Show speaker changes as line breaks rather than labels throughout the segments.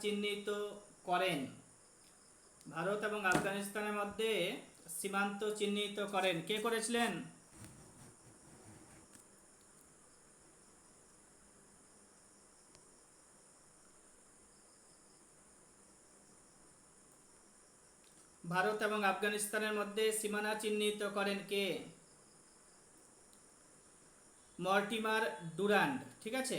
চিহ্নিত করেন? ভারত এবং আফগানিস্তানের মধ্যে সীমান্ত চিহ্নিত করেন কে করেছিলেন? ভারত এবং আফগানিস্তানের মধ্যে সীমানা চিহ্নিত করেন কে? Mortimer Durand. ঠিক আছে,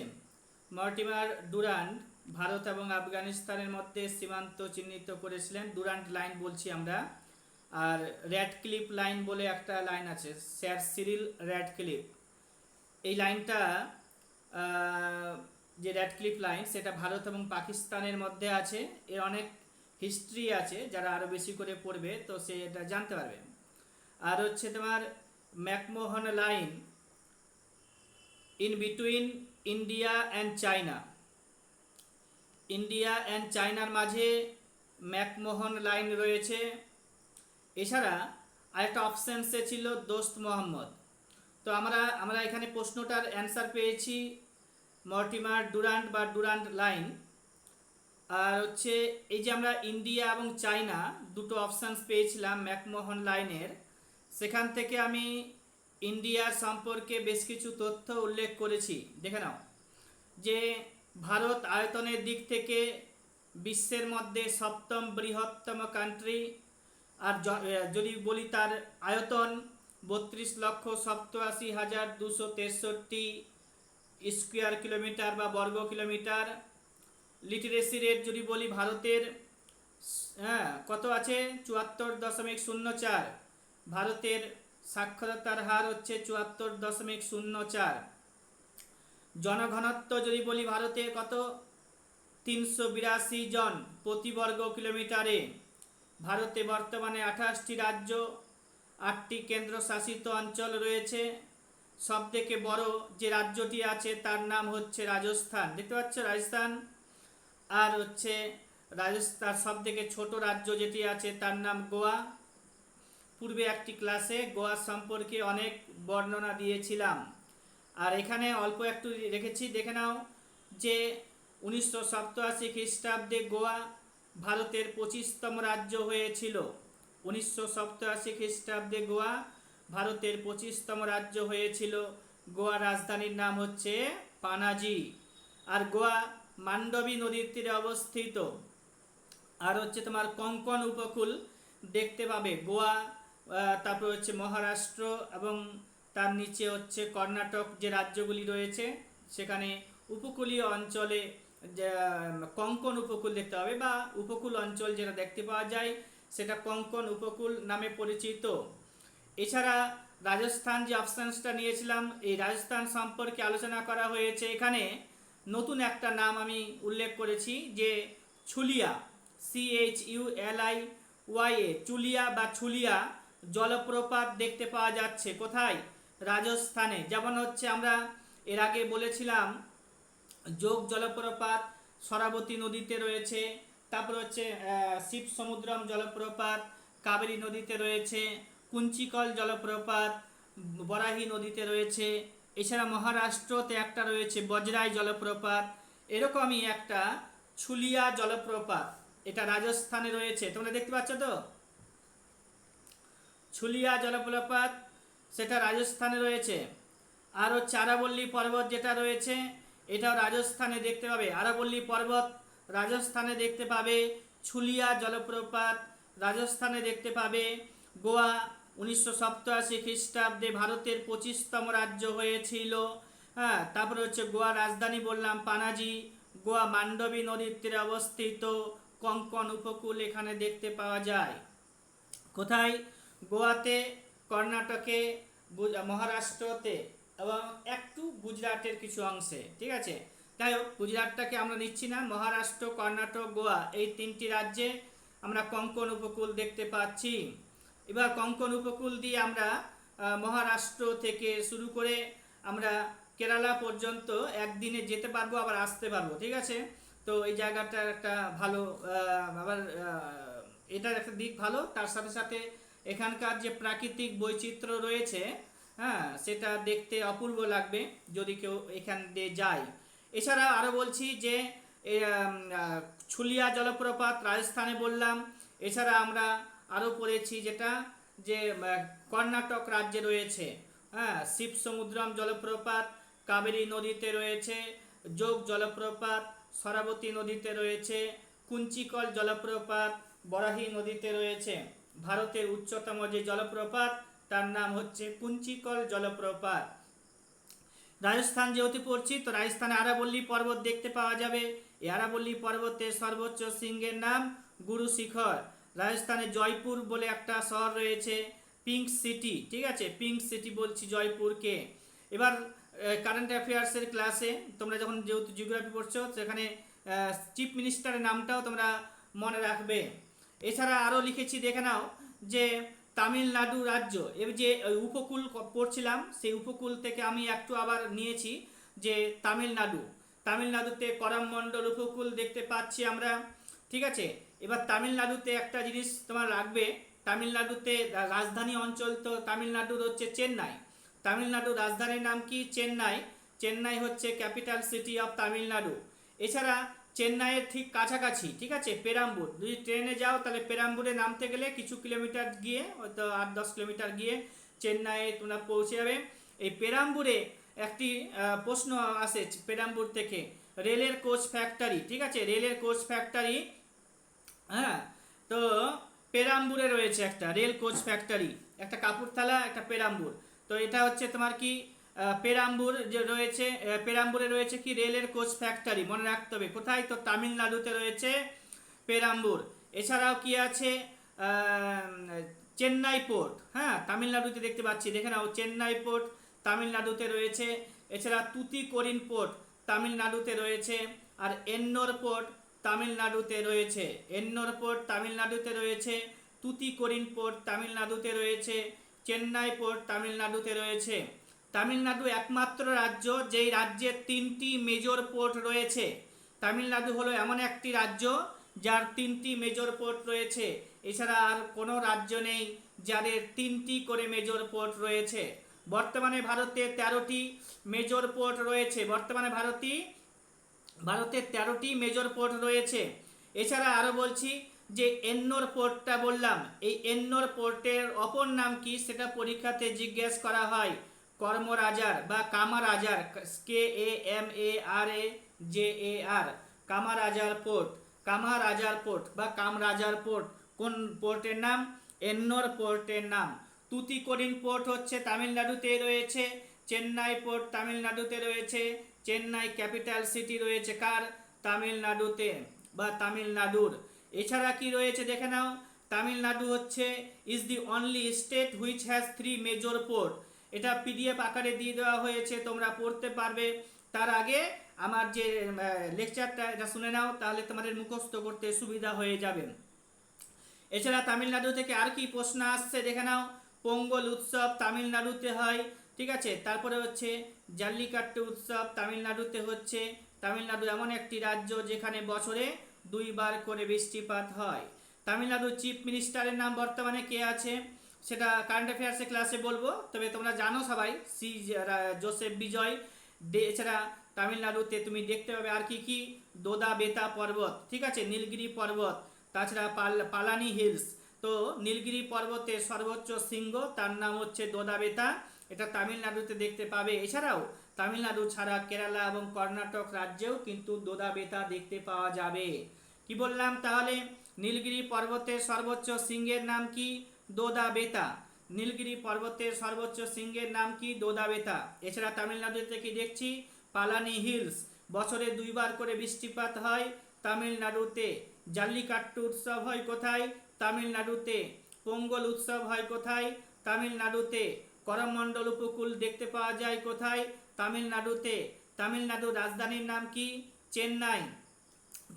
মর্টিমার ডুরান্ড ভারত এবং আফগানিস্তানের মধ্যে সীমান্ত চিহ্নিত করেছিলেন। ডুরান্ড লাইন বলছি আমরা। আর র্যাডক্লিফ লাইন বলে একটা লাইন আছে, স্যার সিরিল র্যাডক্লিফ। এই লাইনটা যে র্যাডক্লিফ লাইন, সেটা ভারত এবং পাকিস্তানের মধ্যে আছে। এর অনেক হিস্ট্রি আছে, যারা আরও বেশি করে পড়বে তো সে এটা জানতে পারবে। আর হচ্ছে তোমার McMahon line in between India and China. India and চায়নার মাঝে ম্যাকমোহন লাইন রয়েছে। এছাড়া আরেকটা অপশানসে ছিল দোস্ত মোহাম্মদ। তো আমরা এখানে প্রশ্নটার অ্যান্সার পেয়েছি মর্টিমার ডুরান্ড বা ডুরান্ড লাইন। আর হচ্ছে এই যে আমরা ইন্ডিয়া এবং চায়না দুটো অপশানস পেয়েছিলাম ম্যাকমোহন লাইনের, সেখান থেকে আমি ইন্ডিয়ার সম্পর্কে বেশ কিছু তথ্য উল্লেখ করেছি। দেখে নাও যে ভারত আয়তনের দিক থেকে বিশ্বের মধ্যে সপ্তম বৃহত্তম কান্ট্রি। আর যদি বলি তার আয়তন 32,87,263 স্কোয়ার কিলোমিটার বা বর্গ কিলোমিটার। লিটারেসি রেট যদি বলি ভারতের কত আছে 74.04। ভারতের সাক্ষরতার হার হচ্ছে 74.04। জনঘনত্ব যদি বলি ভারতে কত 382 জন প্রতি বর্গ কিলোমিটারে। ভারতে বর্তমানে 28টি রাজ্য, 8টি কেন্দ্রশাসিত অঞ্চল রয়েছে। সবথেকে বড় যে রাজ্যটি আছে তার নাম হচ্ছে রাজস্থান। দেখতে পাচ্ছ রাজস্থান। আর হচ্ছে রাজস্থান সবথেকে ছোট রাজ্য যেটি আছে তার নাম গোয়া। পূর্বে একটি ক্লাসে গোয়া সম্পর্কে অনেক বর্ণনা দিয়েছিলাম। আর এখানে অল্প একটু রেখেছি, দেখে নাও যে 1987 খ্রিস্টাব্দে গোয়া ভারতের 25তম রাজ্য হয়েছিল। 1987 খ্রিস্টাব্দে গোয়া ভারতের 25তম রাজ্য হয়েছিল। গোয়া রাজধানীর নাম হচ্ছে পানাজি। আর গোয়া মান্ডবী নদীর তীরে অবস্থিত। আর হচ্ছে তোমার কোঙ্কণ উপকূল দেখতে পাবে গোয়া, তারপর হচ্ছে মহারাষ্ট্র এবং তার নিচে হচ্ছে কর্ণাটক যে রাজ্যগুলি রয়েছে সেখানে উপকূলীয় অঞ্চলে কোঙ্কণ উপকূল দেখতে পাবে, বা উপকূল অঞ্চল যেটা দেখতে পাওয়া যায় সেটা কোঙ্কণ উপকূল নামে পরিচিত। এছাড়া রাজস্থান যে অপশানসটা নিয়েছিলাম, এই রাজস্থান সম্পর্কে আলোচনা করা হয়েছে। এখানে নতুন একটা নাম আমি উল্লেখ করেছি যে ছুলিয়া, CHULIYA, চুলিয়া বা ছুলিয়া জলপ্রপাত দেখতে পাওয়া যাচ্ছে কোথায়? রাজস্থানে। যেমন হচ্ছে আমরা এর আগে বলেছিলাম যোগ জলপ্রপাত সরাবতী নদীতে রয়েছে, তারপর হচ্ছে শিব সমুদ্রম জলপ্রপাত কাবেরী নদীতে রয়েছে, কুঞ্চিকল জলপ্রপাত বরাহী নদীতে রয়েছে। এছাড়া মহারাষ্ট্রতে একটা রয়েছে বজরাই জলপ্রপাত। এরকমই একটা ছুলিয়া জলপ্রপাত, এটা রাজস্থানে রয়েছে। তোমরা দেখতে পাচ্ছ তো ছুলিয়া জলপ্রপাত, সেটা রাজস্থানে রয়েছে। আর হচ্ছে আরাবল্লী পর্বত যেটা রয়েছে এটাও রাজস্থানে দেখতে পাবে। আরাবল্লী পর্বত রাজস্থানে দেখতে পাবে, ছুলিয়া জলপ্রপাত রাজস্থানে দেখতে পাবে। গোয়া 1987 খ্রিস্টাব্দে ভারতের 25তম রাজ্য হয়েছিল। তারপরে হচ্ছে গোয়া রাজধানী বললাম পানাজি। গোয়া মান্ডবী নদীর তীরে অবস্থিত। কোঙ্কণ উপকূল এখানে দেখতে পাওয়া যায়। কোথায়? গোয়াতে, কর্ণাটকে, মহারাষ্ট্রতে এবং একটু গুজরাটের কিছু অংশে। ঠিক আছে, যাই হোক গুজরাটটাকে আমরা নিচ্ছি না। মহারাষ্ট্র, কর্ণাটক, গোয়া এই তিনটি রাজ্যে আমরা কোঙ্কণ উপকূল দেখতে পাচ্ছি। এবার কোঙ্কণ উপকূল দিয়ে আমরা মহারাষ্ট্র থেকে শুরু করে আমরা কেরালা পর্যন্ত একদিনে যেতে পারবো, আবার আসতে পারবো। ঠিক আছে, তো এই জায়গাটার একটা ভালো আবার এটার একটা দিক ভালো, তার সাথে সাথে এখানকার যে প্রাকৃতিক বৈচিত্র্য রয়েছে সেটা দেখতে অপূর্ব লাগবে যদি কেউ এখান দিয়ে যায়। এছাড়া আরও বলছি যে এ, ছুলিয়া জলপ্রপাত রাজস্থানে বললাম। এছাড়া আমরা আরও পড়েছি যেটা যে কর্ণাটক রাজ্যে রয়েছে, হ্যাঁ, শিব সমুদ্রম জলপ্রপাত কাবেরী নদীতে রয়েছে, যোগ জলপ্রপাত সরাবতী নদীতে রয়েছে, কুঞ্চিকল জলপ্রপাত বরাহী নদীতে রয়েছে। ভারতের উচ্চতম যে জলপ্রপাত তার নাম হচ্ছে কুঞ্চিকল জলপ্রপাত। রাজস্থান যেহেতু পড়ছি, তো রাজস্থানে আরাবল্লী পর্বত দেখতে পাওয়া যাবে। এই আরাবল্লী পর্বতের সর্বোচ্চ শৃঙ্গের নাম গুরু শিখর। রাজস্থানে জয়পুর বলে একটা শহর রয়েছে, পিঙ্ক সিটি, ঠিক আছে, পিঙ্ক সিটি বলছি জয়পুরকে। এবার কারেন্ট অ্যাফেয়ার্সের ক্লাসে তোমরা যখন যেহেতু জিওগ্রাফি পড়ছো, সেখানে চিফ মিনিস্টারের নামটাও তোমরা মনে রাখবে। এছাড়া আরও লিখেছি, দেখে নাও যে তামিলনাড়ু রাজ্য, এর যে উপকূল পড়ছিলাম, সেই উপকূল থেকে আমি একটু আবার নিয়েছি যে তামিলনাড়ুতে করমমণ্ডল উপকূল দেখতে পাচ্ছি আমরা, ঠিক আছে। এবার তামিলনাড়ুতে একটা জিনিস তোমার রাখবে, তামিলনাড়ুতে রাজধানী অঞ্চল তো তামিলনাড়ুর হচ্ছে চেন্নাই। তামিলনাড়ুর রাজধানীর নাম কি? চেন্নাই। চেন্নাই হচ্ছে ক্যাপিটাল সিটি অফ তামিলনাড়ু। এছাড়া চেন্নাইয়ের ঠিক কাছাকাছি, ঠিক আছে, পেরাম্বুর, যদি ট্রেনে যাও তাহলে পেরাম্বুরে নামতে গেলে কিছু কিলোমিটার গিয়ে, হয়তো 8-10 কিলোমিটার গিয়ে চেন্নাইয়ে তোমরা পৌঁছে যাবে। এই পেরাম্বুরে একটি প্রশ্ন আসে পেরাম্বুর থেকে, রেলের কোচ ফ্যাক্টরি, ঠিক আছে, রেলের কোচ ফ্যাক্টরি, হ্যাঁ, তো পেরাম্বুরে রয়েছে একটা রেল কোচ ফ্যাক্টরি, একটা কাপুরথালা, একটা পেরাম্বুর। তো এটা হচ্ছে তোমার কি পেরাম্বুর যে রয়েছে, পেরাম্বুরে রয়েছে কি রেলের কোচ ফ্যাক্টরি, মনে রাখতে হবে। কোথায়? তো তামিলনাড়ুতে রয়েছে পেরাম্বুর। এছাড়াও কি আছে? চেন্নাই পোর্ট, হ্যাঁ, তামিলনাড়ুতে দেখতে পাচ্ছি, দেখে নাও, চেন্নাই পোর্ট তামিলনাড়ুতে রয়েছে। এছাড়া তুতিকোরিন পোর্ট তামিলনাড়ুতে রয়েছে। আর এন্নোর পোর্ট তামিলনাড়ুতে রয়েছে, এন্নোর পোর্ট তামিলনাড়ুতে রয়েছে, তুতিকোরিন পোর্ট তামিলনাড়ুতে রয়েছে, চেন্নাই পোর্ট তামিলনাড়ুতে রয়েছে। তামিলনাড়ু একমাত্র রাজ্য যেই রাজ্যে 3টি মেজর পোর্ট রয়েছে। তামিলনাড়ু হলো এমন একটি রাজ্য যার 3টি মেজর পোর্ট রয়েছে। এছাড়া আর কোনো রাজ্য নেই যাদের 3টি করে মেজর পোর্ট রয়েছে। বর্তমানে ভারতে 13টি মেজর পোর্ট রয়েছে, বর্তমানে ভারতে 13টি মেজর পোর্ট রয়েছে। এছাড়া আরও বলছি যে এন্নোর পোর্টটা বললাম, এই এন্নোর পোর্টের অপর নাম কি সেটা পরীক্ষাতে জিজ্ঞেস করা হয়, কর্মরাজার বা Kamarajar, KAMARAJAR, Kamarajar port, Kamarajar port বা কামরাজার পোর্ট। কোন পোর্টের নাম? এন্নোর পোর্টের নাম। তুতিকোরিন পোর্ট হচ্ছে তামিলনাড়ুতে রয়েছে, চেন্নাই পোর্ট তামিলনাড়ুতে রয়েছে, চেন্নাই ক্যাপিটাল সিটি রয়েছে কার? তামিলনাড়ুতে বা তামিলনাড়ুর। এছাড়া কি রয়েছে দেখে নাও, তামিলনাড়ু হচ্ছে is the only state which has 3 major port. এটা PDF আকারে দিয়ে দেওয়া হয়েছে, তোমরা পড়তে পারবে। তার আগে আমার যে লেকচারটা এটা শুনে নাও, তাহলে তোমাদের মুখস্থ করতে সুবিধা হয়ে যাবে। এছাড়া তামিলনাড়ু থেকে আর কি প্রশ্ন আসছে দেখে নাও, পোঙ্গল উৎসব তামিলনাড়ুতে হয়, ঠিক আছে। তারপরে হচ্ছে জাল্লিকাট্টু উৎসব তামিলনাড়ুতে হচ্ছে। তামিলনাড়ু এমন একটি রাজ্য যেখানে বছরে 2বার করে বৃষ্টিপাত হয়। তামিলনাড়ুর চিফ মিনিস্টারের নাম বর্তমানে কে আছে সেটা কারেন্ট অ্যাফেয়ার্সের ক্লাসে বলবো, তবে তোমরা জানো সবাই, জোসেফ বিজয়। এছাড়া তামিলনাড়ুতে তুমি দেখতে পাবে আর কি কি, দোদা বেতা পর্বত, ঠিক আছে, নীলগিরি পর্বত, তাছাড়া পালানি হিলস। তো নীলগিরি পর্বতের সর্বোচ্চ শৃঙ্গ তার নাম হচ্ছে দোদাবেতা, এটা তামিলনাড়ুতে দেখতে পাবে। এছাড়াও তামিলনাড়ু ছাড়া কেরালা এবং কর্ণাটক রাজ্যেও কিন্তু দোদাবেতা দেখতে পাওয়া যাবে। কি বললাম তাহলে? নীলগিরি পর্বতের সর্বোচ্চ শৃঙ্গের নাম কি? দোদাবেতা। নীলগিরি পর্বতের সর্বোচ্চ শৃঙ্গের নাম কি? দোদাবেতা। এছাড়া তামিলনাড়ুতে কি দেখছি? পালানি হিলস, বছরে 2বার করে বৃষ্টিপাত হয় তামিলনাড়ুতে। জাল্লিকাট্টু উৎসব হয় কোথায়? তামিলনাড়ুতে। পোঙ্গল উৎসব হয় কোথায়? তামিলনাড়ুতে। করমমণ্ডল উপকূল দেখতে পাওয়া যায় কোথায়? তামিলনাড়ুতে। তামিলনাড়ুর রাজধানীর নাম কি? চেন্নাই।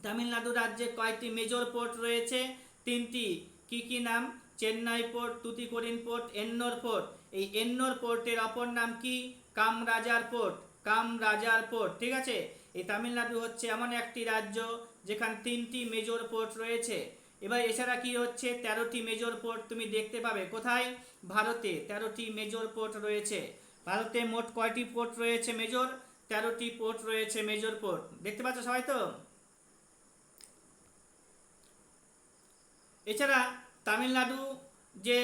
তামিলনাড়ু রাজ্যে কয়টি মেজর পোর্ট রয়েছে? 3টি। কি কি নাম? Chennai port, Tuticorin port, Ennore port. এই এন্নোর পোর্টের অপর নাম কি? কামরাজার পোর্ট, কামরাজার পোর্ট, ঠিক আছে। এই তামিলনাড়ু হচ্ছে এমন একটি রাজ্য যেখানে 3টি মেজর পোর্ট রয়েছে। এবার এছাড়া কি হচ্ছে, 13টি মেজর পোর্ট তুমি দেখতে পাবে কোথায়? ভারতে 13টি মেজর পোর্ট রয়েছে। ভারতে মোট কয়টি পোর্ট রয়েছে মেজর? 13টি পোর্ট রয়েছে মেজর পোর্ট, দেখতে পাচ্ছ সবাই তো? এছাড়া তামিলনাড়ু যে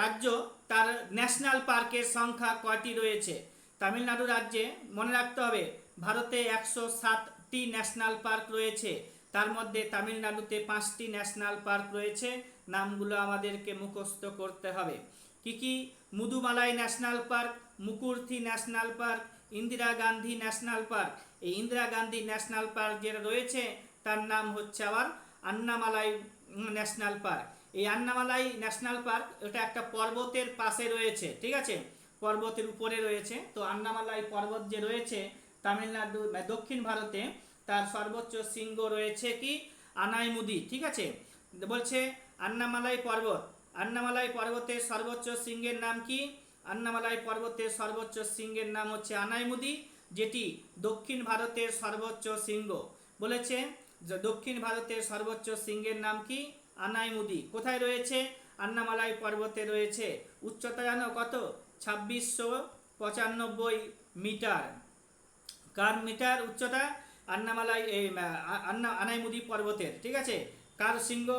রাজ্য, তার ন্যাশনাল পার্কের সংখ্যা কয়টি রয়েছে? তামিলনাড়ু রাজ্যে মনে রাখতে হবে ভারতে 107টি ন্যাশনাল পার্ক রয়েছে, তার মধ্যে তামিলনাড়ুতে 5টি ন্যাশনাল পার্ক রয়েছে। নামগুলো আমাদেরকে মুখস্থ করতে হবে। কি কি? Mudumalai national park, Mukurthi national park, Indira Gandhi national park. এই ইন্দিরা গান্ধী ন্যাশনাল পার্ক যেটা রয়েছে তার নাম হচ্ছে আবার আন্নামালাই ন্যাশনাল পার্ক। এই আন্নামালাই ন্যাশনাল পার্ক এটা একটা পর্বতের পাশে রয়েছে, ঠিক আছে, পর্বতের উপরে রয়েছে। তো আন্নামালাই পর্বত যে রয়েছে তামিলনাড়ু দক্ষিণ ভারতে, তার সর্বোচ্চ শৃঙ্গ রয়েছে কি? আনাইমুদি, ঠিক আছে। বলছে আন্নামালাই পর্বত, আন্নামালাই পর্বতের সর্বোচ্চ শৃঙ্গের নাম কি? আন্নামালাই পর্বতের সর্বোচ্চ শৃঙ্গের নাম হচ্ছে আনাইমুদি, যেটি দক্ষিণ ভারতের সর্বোচ্চ শৃঙ্গ। বলেছে যে দক্ষিণ ভারতের সর্বোচ্চ শৃঙ্গের নাম কি? আনাইমুদি। কোথায় রয়েছে? আন্নামালাই পর্বতে রয়েছে। উচ্চতা জানো কত? 2695 মিটার। কার মিটার উচ্চতা? আন্নামালাই এই আনাইমুদি পর্বতের, ঠিক আছে। কার শৃঙ্গ?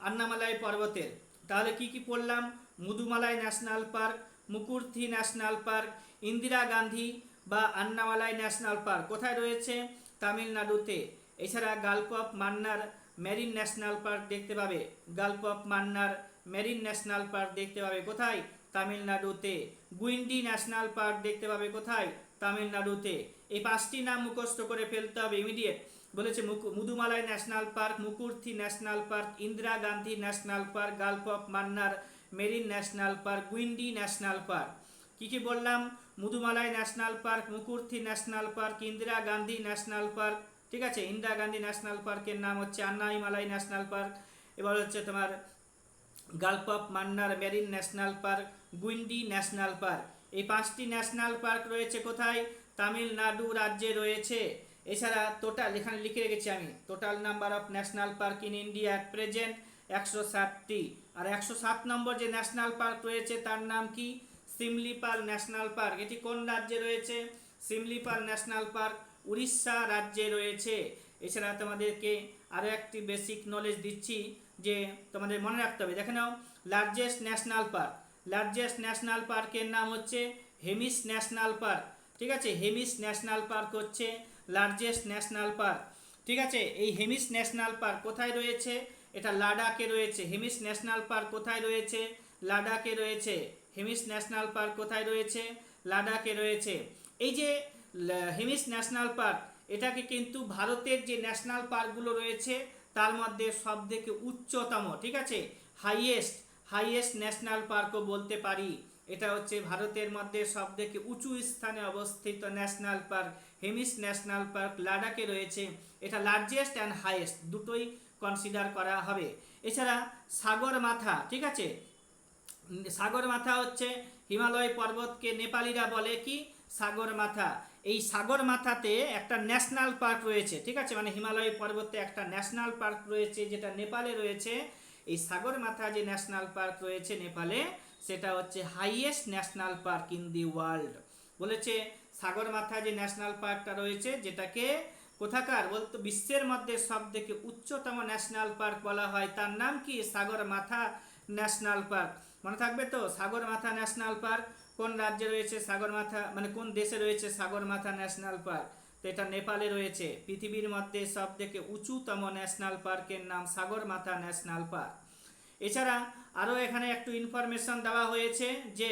আন্নামালাই পর্বতের। তাহলে কি কি পড়লাম? Mudumalai national park, Mukurthi national park, Indira Gandhi বা আন্নামালাই ন্যাশনাল পার্ক কোথায় রয়েছে? তামিলনাড়ুতে। এছাড়া gulf of Mannar marine national park দেখতে পাবে। Gulf of Mannar marine national park দেখতে পাবে কোথায়? তামিলনাড়ুতে। গুইন্ডি ন্যাশনাল পার্ক দেখতে পাবে কোথায়? তামিলনাড়ুতে। এই 5টি নাম মুখস্থ করে ফেলতে হবে ইমিডিয়েট। বলেছে Mudumalai national park, Mukurthi national park, Indira Gandhi national park, gulf of Mannar marine national park, Guindy national park. কি কি বললাম? Mudumalai national park, Mukurthi national park, Indira Gandhi national park, ঠিক আছে। ইন্দিরা গান্ধী ন্যাশনাল পার্কের নাম হচ্ছে আন্নাইমালাই ন্যাশনাল পার্ক। এবার হচ্ছে তোমার Gulf of Mannar marine national park, Guindy national park. এই 5টি ন্যাশনাল পার্ক রয়েছে কোথায়? তামিলনাড়ু রাজ্যে রয়েছে। এছাড়া টোটাল এখানে লিখে রেখেছি আমি, total number of national park in India at present 107টি। আর 107 নম্বর যে ন্যাশনাল পার্ক রয়েছে তার নাম কি? Simlipal national park. এটি কোন রাজ্যে রয়েছে? সিমলিপাল ন্যাশনাল পার্ক উড়িষ্যা রাজ্যে রয়েছে। এছাড়া তোমাদেরকে আরও একটি বেসিক নলেজ দিচ্ছি যে তোমাদের মনে রাখতে হবে। দেখে নাও, largest national park, largest national পার্কের নাম হচ্ছে হেমিস ন্যাশনাল পার্ক, ঠিক আছে। হেমিস ন্যাশনাল পার্ক হচ্ছে লার্জেস্ট ন্যাশনাল পার্ক, ঠিক আছে। এই হেমিস ন্যাশনাল পার্ক কোথায় রয়েছে? এটা লাদাখে রয়েছে। হেমিস ন্যাশনাল পার্ক কোথায় রয়েছে? লাদাখে রয়েছে। হেমিস ন্যাশনাল পার্ক কোথায় রয়েছে? লাদাখে রয়েছে। এই যে হেমিস ন্যাশনাল পার্ক, এটাকে কিন্তু ভারতের যে ন্যাশনাল পার্কগুলো রয়েছে তার মধ্যে সবথেকে উচ্চতম, ঠিক আছে, হাইয়েস্ট ন্যাশনাল পার্কও বলতে পারি। এটা হচ্ছে ভারতের মধ্যে সবথেকে উঁচু স্থানে অবস্থিত national park. Hemis national park লাদাখে রয়েছে। এটা লার্জেস্ট অ্যান্ড হাইয়েস্ট দুটোই কনসিডার করা হবে। এছাড়া সাগরমাথা, ঠিক আছে, সাগরমাথা হচ্ছে হিমালয় পর্বতকে নেপালিরা বলে কি? সাগরমাথা। এই সাগরমাথাতে একটা ন্যাশনাল পার্ক রয়েছে, ঠিক আছে, মানে হিমালয় পর্বতে একটা ন্যাশনাল পার্ক রয়েছে যেটা নেপালে রয়েছে। এই সাগরমাথা যে ন্যাশনাল পার্ক রয়েছে নেপালে, সেটা হচ্ছে highest national park in the world. বলেছে সাগরমাথা যে ন্যাশনাল পার্কটা রয়েছে, যেটাকে কোথাকার বলতো বিশ্বের মধ্যে সবথেকে উচ্চতম ন্যাশনাল পার্ক বলা হয়, তার নাম কি? Sagarmatha national park. মনে থাকবে তো? সাগরমাথা ন্যাশনাল পার্ক কোন রাজ্যে রয়েছে? সাগরমাথা মানে কোন দেশে রয়েছে সাগরমাথা ন্যাশনাল পার্ক? তো এটা নেপালে রয়েছে। পৃথিবীর মধ্যে সবথেকে উঁচুতম ন্যাশনাল পার্কের নাম সাগরমাথা ন্যাশনাল পার্ক। এছাড়া আরও এখানে একটু ইনফরমেশন দেওয়া হয়েছে যে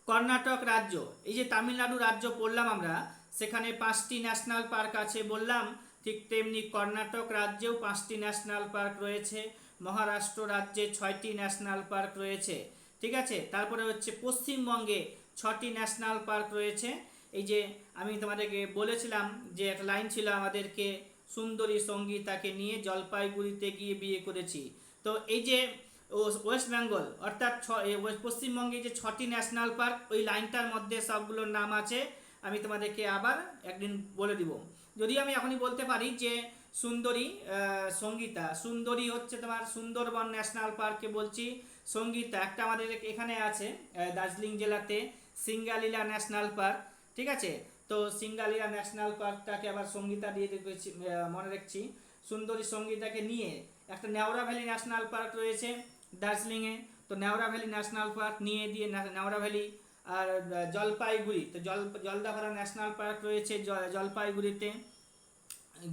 কর্ণাটক রাজ্য, এই যে তামিলনাড়ু রাজ্য পড়লাম আমরা, সেখানে 5টি ন্যাশনাল পার্ক আছে বললাম, ঠিক তেমনি কর্ণাটক রাজ্যেও 5টি ন্যাশনাল পার্ক রয়েছে। মহারাষ্ট্র রাজ্যে 6টি ন্যাশনাল পার্ক রয়েছে, ঠিক আছে। তারপরে হচ্ছে পশ্চিমবঙ্গে 6টি ন্যাশনাল পার্ক রয়েছে। এই যে আমি তোমাদেরকে বলেছিলাম যে একটা লাইন ছিল আমাদেরকে, সুন্দরী সঙ্গীতাকে নিয়ে জলপাইগুড়িতে গিয়ে বিয়ে করেছি। তো এই যে ওয়েস্ট বেঙ্গল অর্থাৎ পশ্চিমবঙ্গে যে 6টি ন্যাশনাল পার্ক, ওই লাইনটার মধ্যে সবগুলোর নাম আছে। আমি তোমাদেরকে আবার একদিন বলে দিব। যদি আমি এখনই বলতে পারি যে সুন্দরী সঙ্গীতা, সুন্দরী হচ্ছে তোমার সুন্দরবন ন্যাশনাল পার্কে বলছি। সঙ্গীতা একটা আমাদের এখানে আছে দার্জিলিং জেলাতে সিঙ্গালীলা ন্যাশনাল পার্ক, ঠিক আছে। তো সিঙ্গালীলা ন্যাশনাল পার্কটাকে আবার সঙ্গীতা দিয়ে রেখেছি, মনে রাখছি। সুন্দরী সঙ্গীতাকে নিয়ে একটা নেওড়া ভ্যালি ন্যাশনাল পার্ক রয়েছে দার্জিলিংয়ে। তো নেওড়া ভ্যালি ন্যাশনাল পার্ক নিয়ে দিয়ে নেওড়া ভ্যালি আর জলপাইগুড়ি, তো জলদাপাড়া ন্যাশনাল পার্ক রয়েছে জলপাইগুড়িতে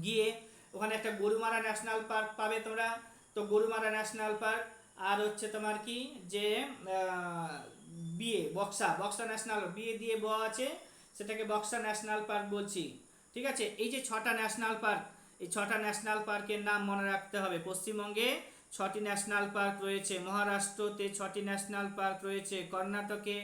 গিয়ে ওখানে একটা গরুমারা ন্যাশনাল পার্ক পাবে তোমরা। তো গরুমারা ন্যাশনাল পার্ক আর হচ্ছে তোমার কি যে বিয়ে বক্সা ন্যাশনাল বিয়ে দিয়ে ব আছে, সেটাকে বক্সা ন্যাশনাল পার্ক বলছি। ঠিক আছে, এই যে 6টা ন্যাশনাল পার্ক, এই 6টা ন্যাশনাল পার্কের নাম মনে রাখতে হবে। পশ্চিমবঙ্গে 6টি ন্যাশনাল পার্ক রয়েছে, মহারাষ্ট্রতে 6টি ন্যাশনাল পার্ক রয়েছে, কর্ণাটকে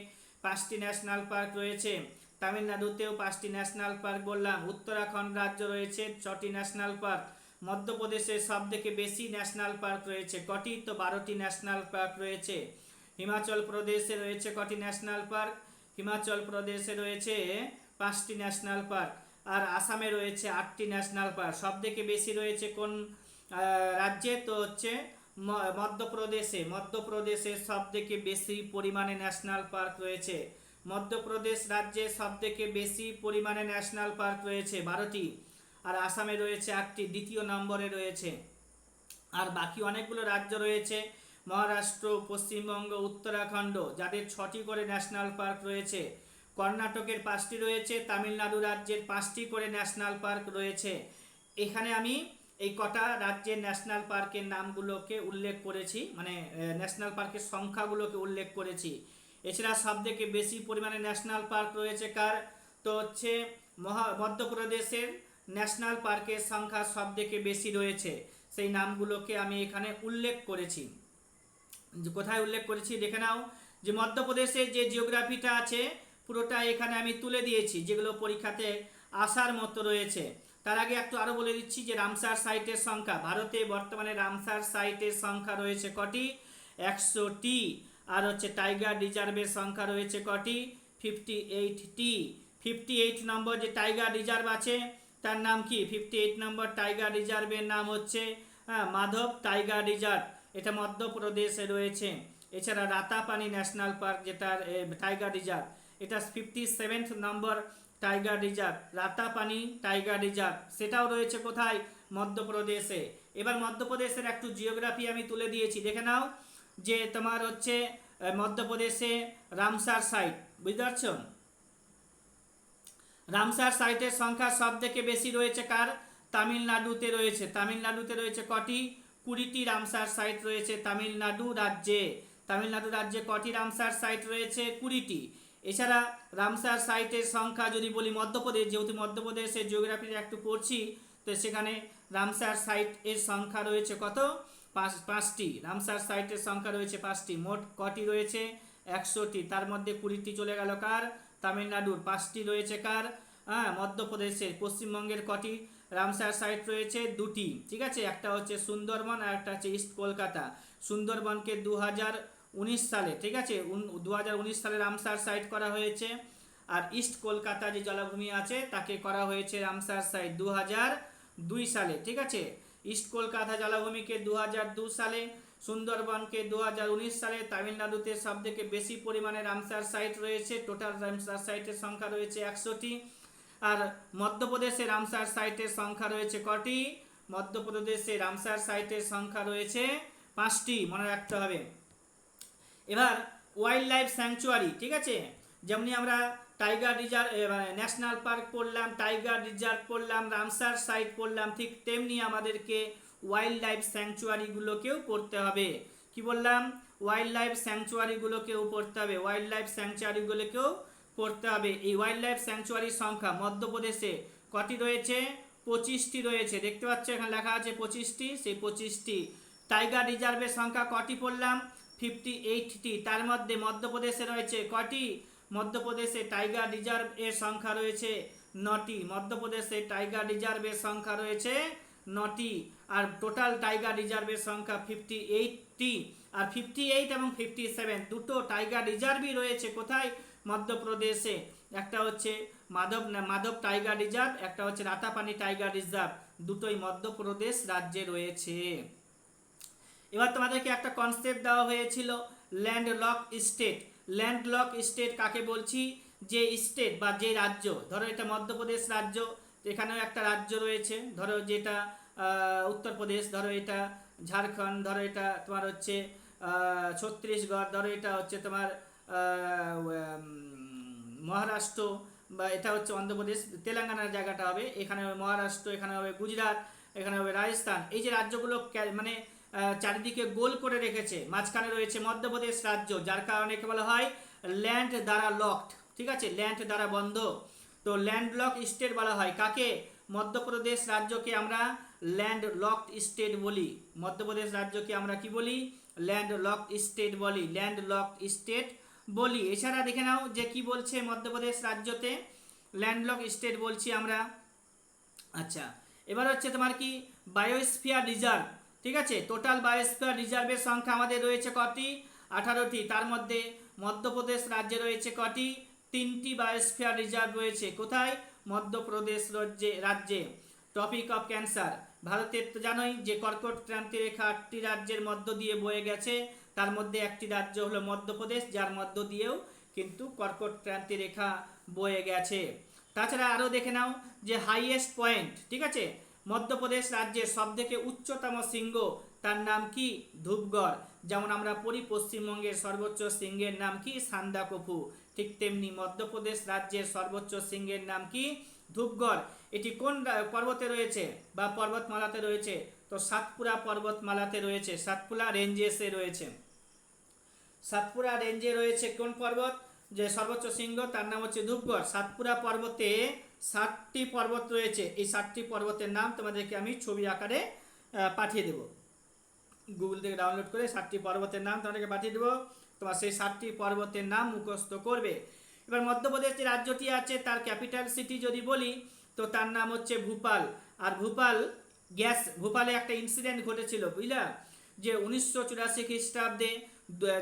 5টি ন্যাশনাল পার্ক রয়েছে, তামিলনাড়ুতেও 5টি ন্যাশনাল পার্ক বললাম, উত্তরাখণ্ড রাজ্য রয়েছে 6টি ন্যাশনাল পার্ক, মধ্যপ্রদেশে সব থেকে বেশি ন্যাশনাল পার্ক রয়েছে কটি, তো 12টি ন্যাশনাল পার্ক রয়েছে। হিমাচল প্রদেশে রয়েছে কটি ন্যাশনাল পার্ক, হিমাচল প্রদেশে রয়েছে 5টি ন্যাশনাল পার্ক, আর আসামে রয়েছে 8টি ন্যাশনাল পার্ক। সব থেকে বেশি রয়েছে কোন রাজ্যে, তো হচ্ছে মধ্যপ্রদেশে সব থেকে বেশি পরিমাণে ন্যাশনাল পার্ক রয়েছে। মধ্যপ্রদেশ রাজ্যে সব থেকে বেশি পরিমাণে ন্যাশনাল পার্ক রয়েছে 12টি, আর আসামে রয়েছে 8টি, দ্বিতীয় নম্বরে রয়েছে। আর বাকি অনেকগুলো রাজ্য রয়েছে, মহারাষ্ট্র, পশ্চিমবঙ্গ, উত্তরাখণ্ড, যাদের 6টি করে ন্যাশনাল পার্ক রয়েছে। কর্ণাটকের 5টি রয়েছে, তামিলনাড়ু রাজ্যের 5টি করে ন্যাশনাল পার্ক রয়েছে। এখানে আমি এই কটা রাজ্যের ন্যাশনাল পার্কের নামগুলোকে উল্লেখ করেছি, মানে ন্যাশনাল পার্কের সংখ্যাগুলোকে উল্লেখ করেছি। এছাড়া সব থেকে বেশি পরিমাণে ন্যাশনাল পার্ক রয়েছে কার, তো হচ্ছে মধ্যপ্রদেশের ন্যাশনাল পার্কের সংখ্যা সব থেকে বেশি রয়েছে, সেই নামগুলোকে আমি এখানে উল্লেখ করেছি। কোথায় উল্লেখ করেছি দেখে নাও, যে মধ্যপ্রদেশের যে জিওগ্রাফিটা আছে পুরোটা এখানে আমি তুলে দিয়েছি, যেগুলো পরীক্ষাতে আসার মতো রয়েছে। তার আগে একটু আরো বলে দিচ্ছি যে রামসার সাইটের সংখ্যা, ভারতে বর্তমানে রামসার সাইটের সংখ্যা রয়েছে কটি, 100টি। আর হচ্ছে টাইগার রিজার্ভের সংখ্যা রয়েছে কটি, 58টি। 58 নম্বর যে টাইগার রিজার্ভ আছে তার নাম কি, 58 নম্বর টাইগার রিজার্ভের নাম হচ্ছে মাধব টাইগার রিজার্ভ, এটা মধ্যপ্রদেশে রয়েছে। এছাড়া রাতাপানি ন্যাশনাল পার্ক যেটা টাইগার রিজার্ভ, এটা 57 নম্বর tiger reserve, Ratapani tiger reserve, সেটাও রয়েছে কোথায়, মধ্যপ্রদেশে। এবার মধ্যপ্রদেশের একটু জিওগ্রাফি আমি তুলে দিয়েছি দেখে নাও, যে তোমার হচ্ছে মধ্যপ্রদেশে রামসার সাইট, বুঝতে পারছো, রামসার সাইটের সংখ্যা সব থেকে বেশি রয়েছে কার, তামিলনাড়ুতে রয়েছে। তামিলনাড়ুতে রয়েছে কটি, 20টি রামসার সাইট রয়েছে তামিলনাড়ু রাজ্যে। তামিলনাড়ু রাজ্যে কটি রামসার সাইট রয়েছে, 20টি। এছাড়া রামসার সাইটের সংখ্যা যদি বলি মধ্যপ্রদেশ, যেহেতু মধ্যপ্রদেশের জিওগ্রাফিটা একটু পড়ছি, তো সেখানে রামসার সাইট এর সংখ্যা রয়েছে কত, 5টি। রামসার সাইটের সংখ্যা রয়েছে 5টি, মোট কটি রয়েছে, 100টি। তার মধ্যে 20টি চলে গেল কার, তামিলনাড়ুর, 5টি রয়েছে কার, মধ্যপ্রদেশে। পশ্চিমবঙ্গের কটি রামসার সাইট রয়েছে, 2টি। ঠিক আছে, একটা হচ্ছে সুন্দরবন আর একটা হচ্ছে ইস্ট কলকাতা। সুন্দরবনকে 2019 সালে, ঠিক আছে, 2019 সালে রামসার সাইট করা হয়েছে, আর ইস্ট কলকাতা যে জলাভূমি আছে তাকে করা হয়েছে রামসার সাইট 2002 সালে। ঠিক আছে, ইস্ট কলকাতা জলাভূমিকে 2002 সালে, সুন্দরবনকে 2019 সালে। তামিলনাড়ুতে সব থেকে বেশি পরিমাণে রামসার সাইট রয়েছে, টোটাল রামসার সাইটের সংখ্যা রয়েছে 100টি। আর মধ্যপ্রদেশে রামসার সাইটের সংখ্যা রয়েছে কটি, মধ্যপ্রদেশে রামসার সাইটের সংখ্যা রয়েছে 5টি, মনে রাখতে হবে। এবার ওয়াইল্ড লাইফ স্যাংচুয়ারি, ঠিক আছে, যেমনি আমরা টাইগার রিজার্ভ ন্যাশনাল পার্ক পড়লাম, টাইগার রিজার্ভ পড়লাম, রামসার সাইট পড়লাম, ঠিক তেমনি আমাদেরকে ওয়াইল্ড লাইফ স্যাংচুয়ারিগুলোকেও পড়তে হবে। কি বললাম, ওয়াইল্ড লাইফ স্যাংচুয়ারিগুলোকেও পড়তে হবে, ওয়াইল্ড লাইফ স্যাংচুয়ারিগুলোকেও পড়তে হবে। এই ওয়াইল্ড লাইফ স্যাংচুয়ারির সংখ্যা মধ্যপ্রদেশে কটি রয়েছে, 25টি রয়েছে, দেখতে পাচ্ছ এখানে লেখা আছে 25টি, সেই 25টি। টাইগার রিজার্ভের সংখ্যা কটি পড়লাম, 58টি। তার মধ্যে মধ্যপ্রদেশে রয়েছে কটি, মধ্যপ্রদেশে টাইগার রিজার্ভ এর সংখ্যা রয়েছে 9টি, মধ্যপ্রদেশে টাইগার রিজার্ভের সংখ্যা রয়েছে 9টি। আর টোটাল টাইগার রিজার্ভের সংখ্যা 58টি। আর 58 এবং 57 দুটো টাইগার রিজার্ভই রয়েছে কোথায়, মধ্যপ্রদেশে। একটা হচ্ছে মাধব টাইগার রিজার্ভ, একটা হচ্ছে রাতাপানি টাইগার রিজার্ভ, দুটোই মধ্যপ্রদেশ রাজ্যে রয়েছে। এবার তোমাদেরকে একটা কনসেপ্ট দেওয়া হয়েছিল ল্যান্ডলক স্টেট। ল্যান্ডলক স্টেট কাকে বলছি, যে স্টেট বা যে রাজ্য, ধরো এটা মধ্যপ্রদেশ রাজ্য, এখানেও একটা রাজ্য রয়েছে, ধরো যেটা উত্তরপ্রদেশ, ধরো এটা ঝাড়খণ্ড, ধরো এটা তোমার হচ্ছে ছত্তিশগড়, ধরো এটা হচ্ছে তোমার মহারাষ্ট্র, বা এটা হচ্ছে অন্ধ্রপ্রদেশ, তেলেঙ্গানার জায়গাটা হবে, এখানে হবে মহারাষ্ট্র, এখানে হবে গুজরাট, এখানে হবে রাজস্থান। এই যে রাজ্যগুলো মানে চারিদিকে গোল করে রেখেছে, মাঝখানে রয়েছে মধ্যপ্রদেশ রাজ্য, যার কারণে একে বলা হয় ল্যান্ড দ্বারা লকড। ঠিক আছে, ল্যান্ড দ্বারা বন্ধ। তো ল্যান্ড লক স্টেট বলা হয় কাকে? মধ্যপ্রদেশ রাজ্যকে আমরা ল্যান্ড লকড স্টেট বলি। মধ্যপ্রদেশ রাজ্যকে আমরা কি বলি? ল্যান্ড লকড স্টেট বলি, ল্যান্ড লকড স্টেট বলি। এছাড়া দেখে নাও যে কি বলছে মধ্যপ্রদেশ রাজ্যতে ল্যান্ডলক স্টেট বলছি আমরা। আচ্ছা, এবার হচ্ছে তোমার কি বায়োস্ফিয়ার রিজার্ভ। ঠিক আছে, টোটাল বায়োস্ফিয়ার রিজার্ভের সংখ্যা আমাদের রয়েছে কটি? 18টি। তার মধ্যে মধ্যপ্রদেশ রাজ্যে রয়েছে কটি? 3টি বায়োস্ফিয়ার রিজার্ভ রয়েছে। কোথায়? মধ্যপ্রদেশ রাজ্যে। টপিক অফ ক্যান্সার, ভারতের তো জানোই যে কর্কট ক্রান্তি রেখা 8টি রাজ্যের মধ্য দিয়ে বয়ে গেছে, তার মধ্যে একটি রাজ্য হলো মধ্যপ্রদেশ, যার মধ্য দিয়েও কিন্তু কর্কট ক্রান্তি রেখা বয়ে গেছে। তাছাড়া আরও দেখে নাও যে হাইয়েস্ট পয়েন্ট, ঠিক আছে, মধ্যপ্রদেশ রাজ্যের সবথেকে উচ্চতম শৃঙ্গ, তার নাম কি? ধূপগড়। যেমন আমরা পড়ি পশ্চিমবঙ্গের সর্বোচ্চ শৃঙ্গের নাম কি? সান্দাকফু। ঠিক তেমনি মধ্যপ্রদেশ রাজ্যের সর্বোচ্চ শৃঙ্গের নাম কি? ধূপগড়। এটি কোন পর্বতে রয়েছে বা পর্বতমালাতে রয়েছে? তো সাতপুরা পর্বতমালাতে রয়েছে, সাতপুরা রেঞ্জেসে রয়েছে। সাতপুরা রেঞ্জে রয়েছে কোন পর্বত? যে সর্বোচ্চ শৃঙ্গ, তার নাম হচ্ছে ধূপগড়। সাতপুরা পর্বতে 7টি পর্বত রয়েছে। এই 7টি পর্বতের নাম তোমাদেরকে আমি ছবি আকারে পাঠিয়ে দেব, গুগল থেকে ডাউনলোড করে 7টি পর্বতের নাম তোমাদেরকে পাঠিয়ে দেবো। তোমার সেই 7টি পর্বতের নাম মুখস্থ করবে। এবার মধ্যপ্রদেশ যে রাজ্যটি আছে তার ক্যাপিটাল সিটি যদি বলি, তো তার নাম হচ্ছে ভূপাল। আর ভূপালে একটা ইনসিডেন্ট ঘটেছিল, বুঝলা, যে 1984 খ্রিস্টাব্দে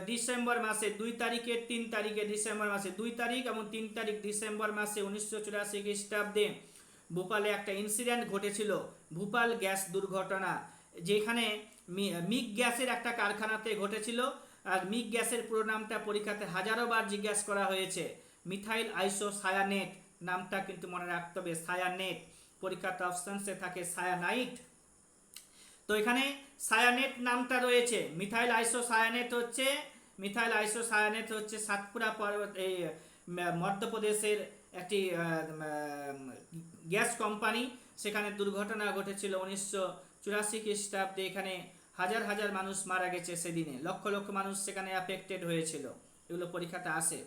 ডিসেম্বর মাসে 2 তারিখে 3 তারিখে, ডিসেম্বর মাসে 2 তারিখ এবং 3 তারিখ ডিসেম্বর মাসে 1984 খ্রিস্টাব্দে ভূপালে একটা ইনসিডেন্ট ঘটেছিল, ভূপাল গ্যাস দুর্ঘটনা, যেখানে মিগ গ্যাসের একটা কারখানাতে ঘটেছিল। আর মিগ গ্যাসের পুরো নামটা পরীক্ষাতে হাজারো বার জিজ্ঞাসা করা হয়েছে, মিথাইল আইসোসায়ানেট, নামটা কিন্তু মনে রাখতে হবে, সায়ানেট। পরীক্ষাতে অপশনসে থাকে সায়ানাইট, তো এখানে সায়ানেট নামটা রয়েছে। মিথাইল আইসোসায়ানেট হচ্ছে সাতপুরা পর্বত, এই মধ্যপ্রদেশের একটি গ্যাস কোম্পানি, সেখানে দুর্ঘটনা ঘটেছিল 1984 খ্রিস্টাব্দে। এখানে হাজার হাজার মানুষ মারা গেছে সেদিনে, লক্ষ লক্ষ মানুষ সেখানে অ্যাফেক্টেড হয়েছিল। এগুলো পরীক্ষাতে আসে।